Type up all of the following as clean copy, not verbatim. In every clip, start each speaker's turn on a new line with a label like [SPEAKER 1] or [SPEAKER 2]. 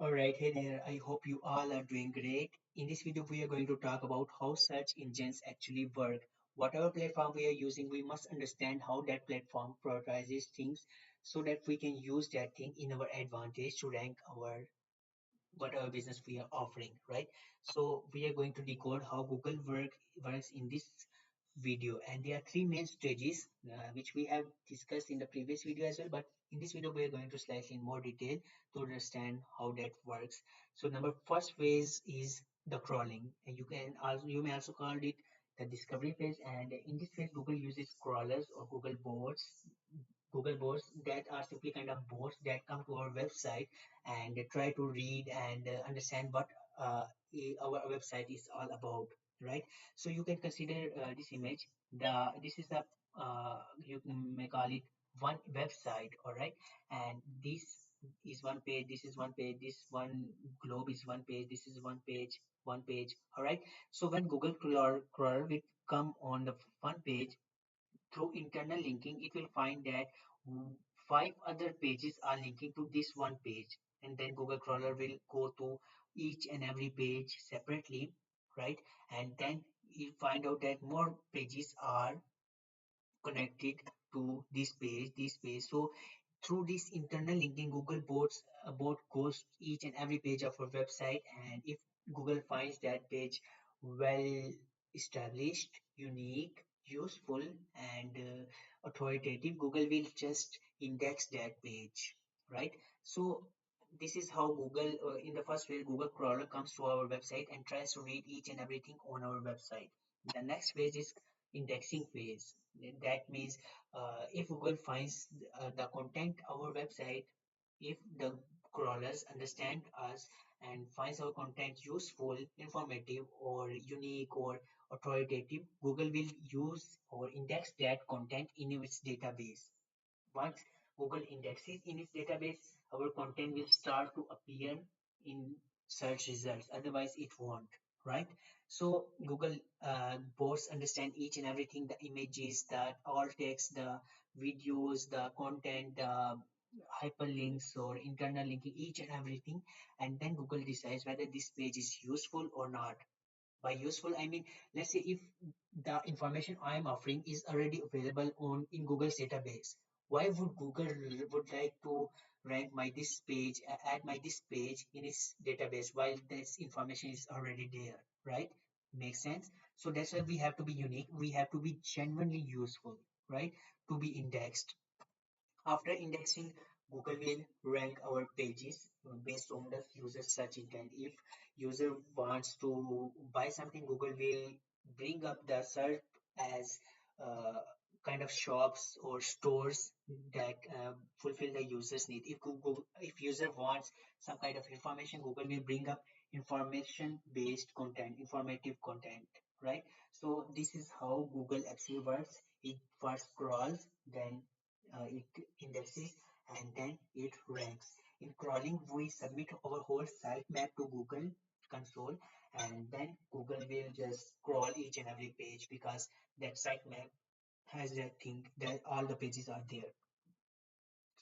[SPEAKER 1] Alright, hey there. I hope you all are doing great. In this video, we are going to talk about how search engines actually work. Whatever platform we are using, we must understand how that platform prioritizes things so that we can use that thing in our advantage to rank our whatever business we are offering, right? So we are going to decode how works in this video, and there are three main stages which we have discussed in the previous video as well, but in this video we are going to slightly in more detail to understand how that works. So number first phase is the crawling, and you may also call it the discovery phase, and in this phase Google uses crawlers or Googlebots that are simply kind of bots that come to our website and they try to read and understand what our website is all about, right? So you can consider this image. This is the you may call it one website, all right? And this is one page. This is one page. This one globe is one page. This is one page. One page. All right. So when Google crawler will come on the one page, through internal linking, it will find that five other pages are linking to this one page, and then Google crawler will go to each and every page separately, right? And then you find out that more pages are connected to this page. So through this internal linking, bot goes each and every page of our website, and if Google finds that page well established, unique, useful, and authoritative, Google will just index that page, right? So this is how Google, in the first phase, Google crawler comes to our website and tries to read each and everything on our website. The next phase is indexing phase. That means if Google finds the content our website, if the crawlers understand us and finds our content useful, informative, or unique or authoritative, Google will use or index that content in its database. Once Google indexes in its database, our content will start to appear in search results. Otherwise, it won't, right? So Google bots understand each and everything: the images, the alt text, the videos, the content, the hyperlinks or internal linking, each and everything, and then Google decides whether this page is useful or not. By useful, I mean, let's say if the information I am offering is already available on in Google's database, why would Google would like to rank my this page, add my this page in its database while this information is already there, right? Makes sense. So that's why we have to be unique. We have to be genuinely useful, right? To be indexed. After indexing, Google will rank our pages based on the user search intent. If user wants to buy something, Google will bring up the search as kind of shops or stores that fulfill the user's need. If user wants some kind of information, Google will bring up information-based content, informative content, right? So this is how Google actually works. It first crawls, then it indexes, and then it ranks. In crawling, we submit our whole sitemap to Google console, and then Google will just crawl each and every page because that sitemap has that thing that all the pages are there.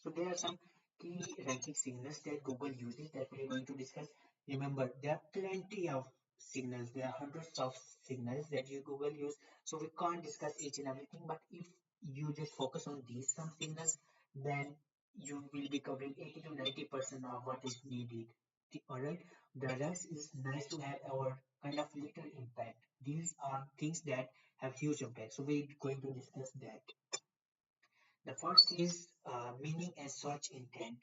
[SPEAKER 1] So there are some key ranking signals that Google uses that we are going to discuss. Remember, there are plenty of signals. There are hundreds of signals that you Google use. So we can't discuss each and everything. But if you just focus on these some signals, then you will be covering 80 to 90% of what is needed. Alright. The rest is nice to have our kind of little impact. These are things that have huge impact. So we're going to discuss that. The first is meaning and search intent,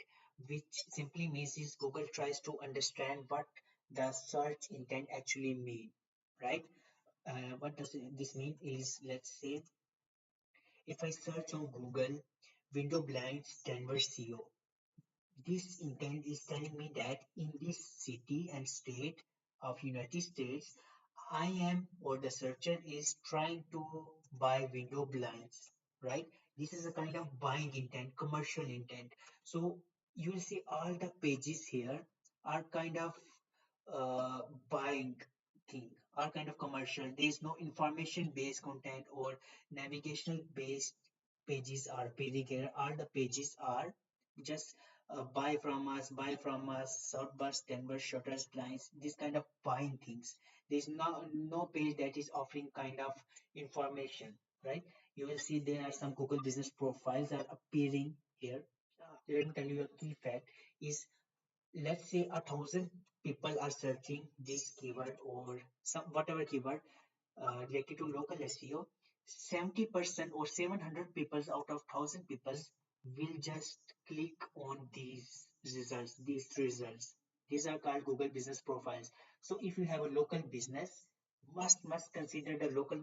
[SPEAKER 1] which simply means is Google tries to understand what the search intent actually mean, right? What does this mean is, let's say, if I search on Google, window blinds Denver CO, this intent is telling me that in this city and state of United States, I am or the searcher is trying to buy window blinds, right? This is a kind of buying intent, commercial intent. So you'll see all the pages here are kind of uh, buying thing, are kind of commercial. There is no information based content or navigational based pages are appearing here. All the pages are just buy from us, Southburst, Denver, shutters, blinds, this kind of buying things. There's no page that is offering kind of information, right? You will see there are some Google business profiles are appearing here. Let me tell you a key fact is, let's say 1,000 people are searching this keyword or some whatever keyword related to local SEO. 70% or 700 people out of 1,000 people will just click on these results, these three results. These are called Google business profiles. So if you have a local business, must consider the local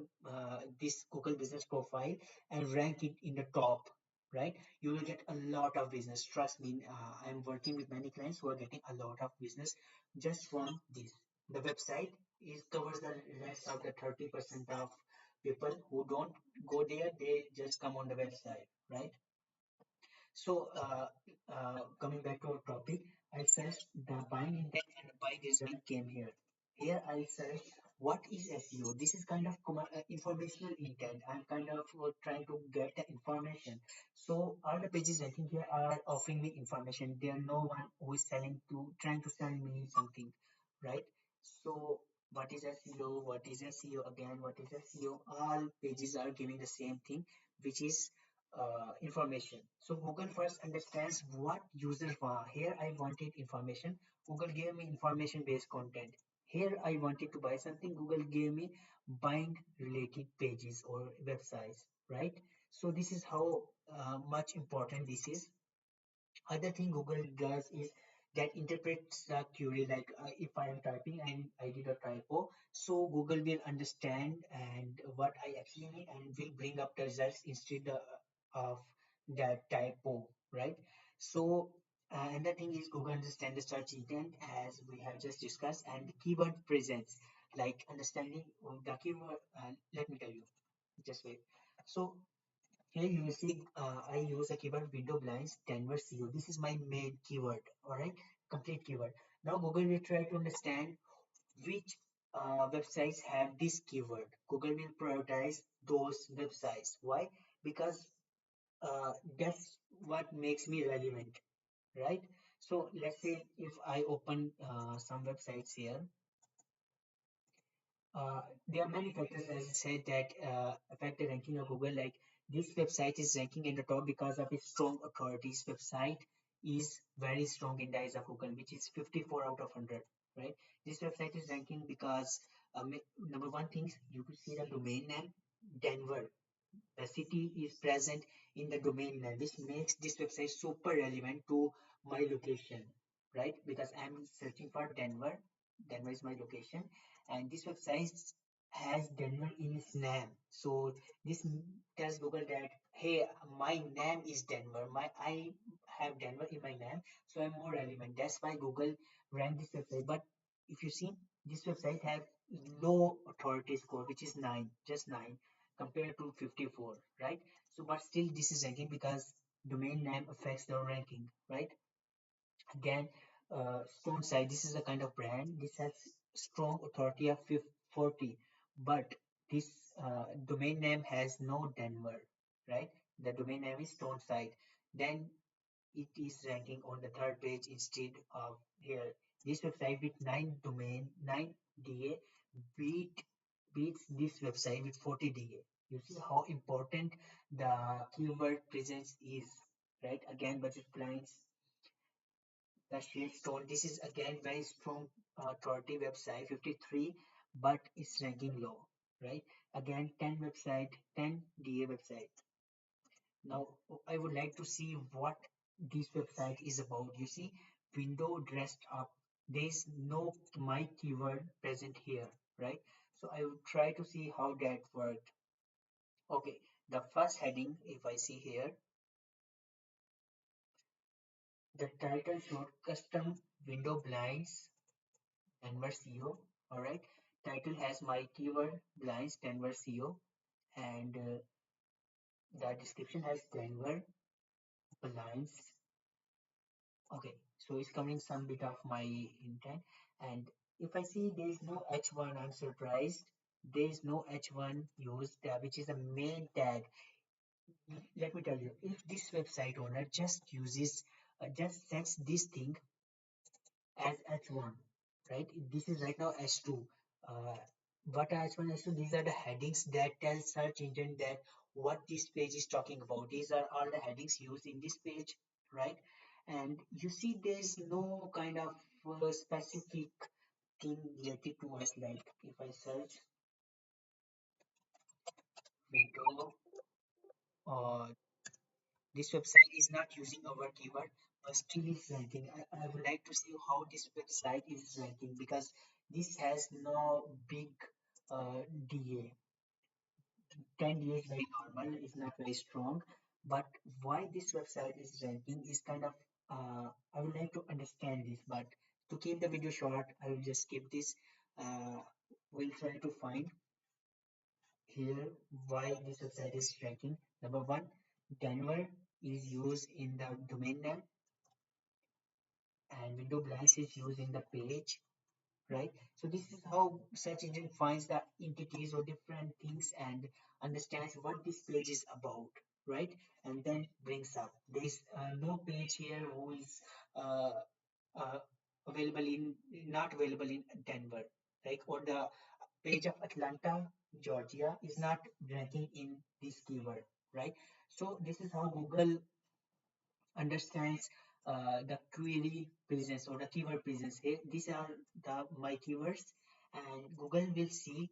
[SPEAKER 1] this Google business profile and rank it in the top, right? You will get a lot of business. Trust me, I'm working with many clients who are getting a lot of business just from this. The website is covers the rest of the 30% of people who don't go there, they just come on the website, right? So, coming back to our topic, I searched the buying intent and the buy result came here. Here I searched what is SEO. This is kind of informational intent. I'm kind of trying to get the information. So all the pages I think here are offering me information. There are no one who is trying to sell me something, right? So what is SEO? What is SEO again? What is SEO? All pages are giving the same thing, which is information. So Google first understands what users want. Here I wanted information. Google gave me information based content. Here I wanted to buy something. Google gave me buying related pages or websites, right? So this is how much important this is. Other thing Google does is that interprets the query, like if I am typing and I did a typo, so Google will understand and what I actually mean and will bring up the results instead of that typo, right? So another thing is Google understands the search intent as we have just discussed, and the keyword presence, like understanding the keyword. Let me tell you, just wait. So here you see, I use a keyword window blinds Denver SEO. This is my main keyword, all right, complete keyword. Now Google will try to understand which websites have this keyword. Google will prioritize those websites. Why? Because that's what makes me relevant, right? So let's say if I open some websites here, there are many factors, as I said, that affect the ranking of Google. Like this website is ranking in the top because of its strong authorities. Website is very strong in the eyes of Google, which is 54 out of 100. Right? This website is ranking because number one things you could see the domain name Denver. The city is present in the domain name, which makes this website super relevant to my location, right? Because I'm searching for Denver. Denver is my location, and this website has Denver in its name. So this tells Google that hey, my name is Denver. I have Denver in my name, so I'm more relevant. That's why Google ran this website. But if you see, this website have low authority score, which is 9, just 9 compared to 54, right? So but still this is ranking because domain name affects the ranking, right? Again, stone side, this is a kind of brand. This has strong authority of 40, but this domain name has no Denver, right? The domain name is stone side. Then it is ranking on the third page instead of here. This website with 9 DA beat beats this website with 40 DA. You see how important the keyword presence is, right? Again, budget blinds, the Shieldstone. This is again very strong authority website, 53, but it's ranking low, right? Again, 10 website, 10 DA website. Now, I would like to see what this website is about. You see, window dressed up. There is no my keyword present here, right? So I will try to see how that worked. Okay, the first heading, if I see here, the title showed custom window blinds Denver SEO. All right, title has my keyword blinds Denver SEO, and the description has Denver blinds. Okay, so it's coming some bit of my intent. And if I see there is no H1, I'm surprised. There is no H1 used, which is a main tag. Let me tell you, if this website owner just uses just sets this thing as H1, right? This is right now H2. Uh, what are H1, H2? These are the headings that tell search engine that what this page is talking about. These are all the headings used in this page, right? And you see, there's no kind of specific thing related to us. Like if I search window, or this website is not using our keyword, but still is ranking. I would like to see how this website is ranking because this has no big DA. 10 is very normal, it's not very strong. But why this website is ranking is kind of, I would like to understand this. But to keep the video short, I will just skip this. Uh, we'll try to find here why this website is ranking. Number one, Denver is used in the domain name, and window blanks is used in the page, right? So this is how search engine finds the entities or different things and understands what this page is about, right? And then brings up. There is no page here who is uh, uh, available in not available in Denver, like, or the page of Atlanta, Georgia is not ranking in this keyword, right? So this is how Google understands the query presence or the keyword presence. Here, these are the my keywords, and Google will see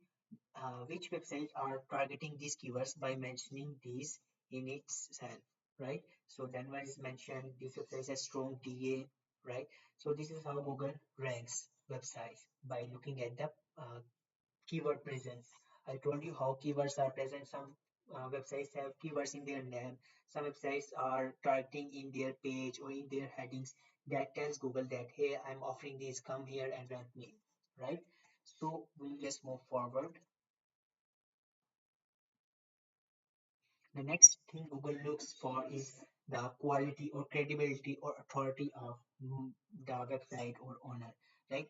[SPEAKER 1] which websites are targeting these keywords by mentioning these in itself, right? So Denver is mentioned. This website has strong TA, right? So this is how Google ranks websites by looking at the keyword presence. I told you how keywords are present. Some websites have keywords in their name. Some websites are targeting in their page or in their headings that tells Google that, hey, I'm offering this, come here and rank me, right? So we'll just move forward. The next thing Google looks for is the quality or credibility or authority of the website or owner. Right?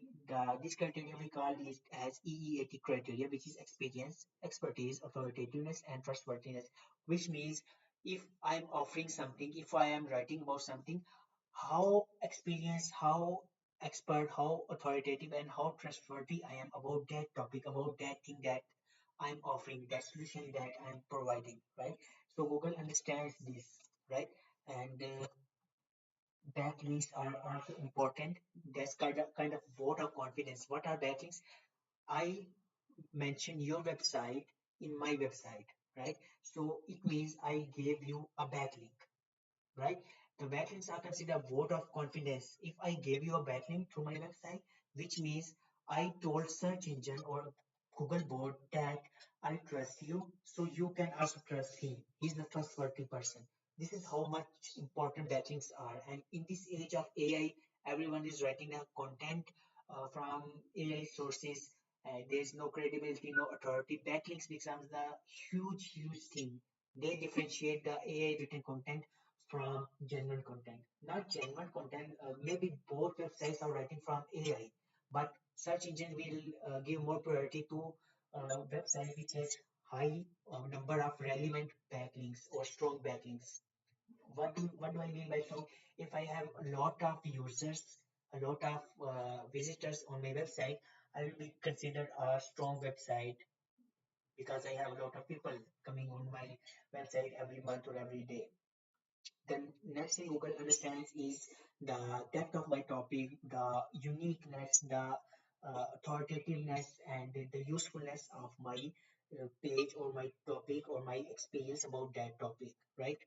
[SPEAKER 1] This criteria we call it as EEAT criteria, which is experience, expertise, authoritativeness, and trustworthiness. Which means if I'm offering something, if I am writing about something, how experienced, how expert, how authoritative, and how trustworthy I am about that topic, about that thing that I'm offering, that solution that I'm providing, right? So Google understands this, right? And backlinks are also important. That's kind of vote of confidence. What are backlinks? I mention your website in my website, right? So it means I gave you a backlink, right? The backlinks are considered a vote of confidence. If I gave you a backlink to my website, which means I told search engine or Google bot that I trust you, so you can also trust him. He's a trustworthy person. This is how much important backlinks are. And in this age of AI, everyone is writing a content from AI sources. There's no credibility, no authority. Backlinks becomes the huge thing. They differentiate the AI written content from genuine content. Not genuine content, maybe both websites are writing from AI, but search engine will give more priority to website which has high number of relevant backlinks or strong backlinks. What do I mean by strong? If I have a lot of users, a lot of visitors on my website, I will be considered a strong website because I have a lot of people coming on my website every month or every day. The next thing Google understands is the depth of my topic, the uniqueness, the authoritativeness, and the usefulness of my page or my topic or my experience about that topic, right?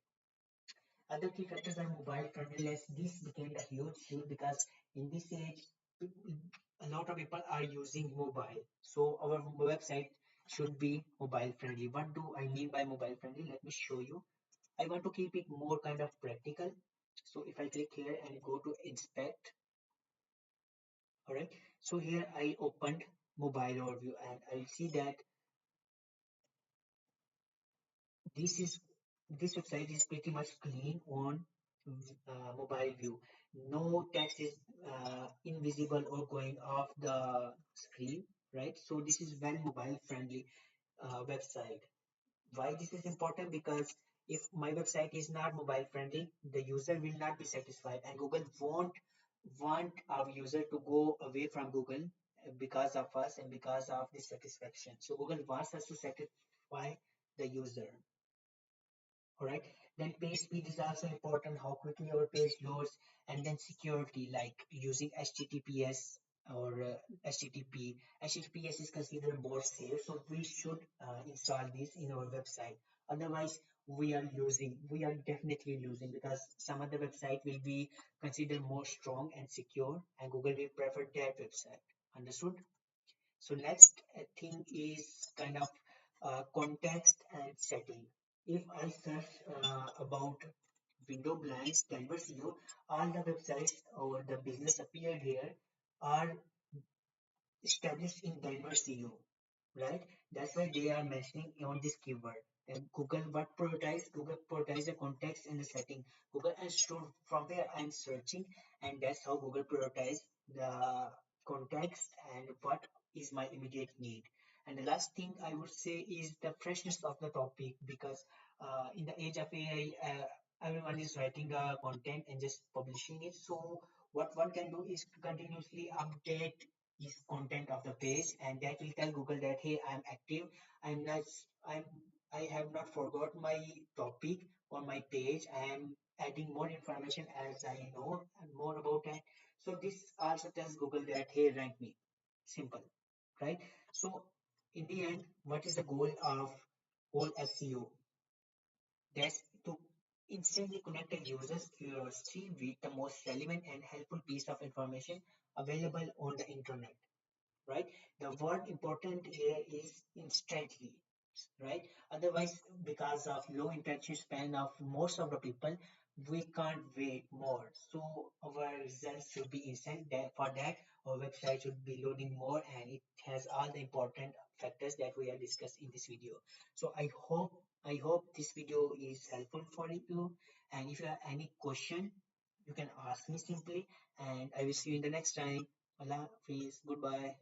[SPEAKER 1] Other key factors are mobile friendliness. This became a huge issue because in this age, a lot of people are using mobile. So our website should be mobile friendly. What do I mean by mobile friendly? Let me show you. I want to keep it more kind of practical. So if I click here and go to inspect, all right. So here I opened mobile overview and I'll see that this is this website is pretty much clean on mobile view. No text is invisible or going off the screen, right? So this is well mobile friendly website. Why this is important? Because If my website is not mobile friendly, the user will not be satisfied, and Google won't want our user to go away from Google because of us and because of dissatisfaction. So Google wants us to satisfy the user. All right. Then page speed is also important, how quickly our page loads, and then security, like using HTTPS or HTTP. HTTPS is considered more safe, so we should install this in our website. Otherwise, we are definitely losing, because some other website will be considered more strong and secure, and Google will prefer that website. Understood? So next thing is kind of context and setting. If I search about window blinds, Denver CEO, all the websites or the business appeared here are established in Denver CEO, right? That's why they are mentioning on this keyword. And Google prioritize the context and the setting. Google understood from where I'm searching, and that's how Google prioritize the context and what is my immediate need. And the last thing I would say is the freshness of the topic, because in the age of AI, everyone is writing content and just publishing it. So what one can do is to continuously update is content of the page, and that will tell Google that hey, I'm active, I'm not I'm I have not forgot my topic on my page, I am adding more information as I know and more about that. So this also tells Google that hey, rank me. Simple, right? So in the end, what is the goal of all SEO? That's to instantly connect a user's curiosity with the most relevant and helpful piece of information available on the internet, right? The word important here is instantly, right? Otherwise, because of low attention span of most of the people, we can't wait more. So our results should be instant. For that, our website should be loading more, and it has all the important factors that we have discussed in this video. So I hope this video is helpful for you. And if you have any question, you can ask me simply, and I will see you in the next time. Allah Hafiz. Goodbye.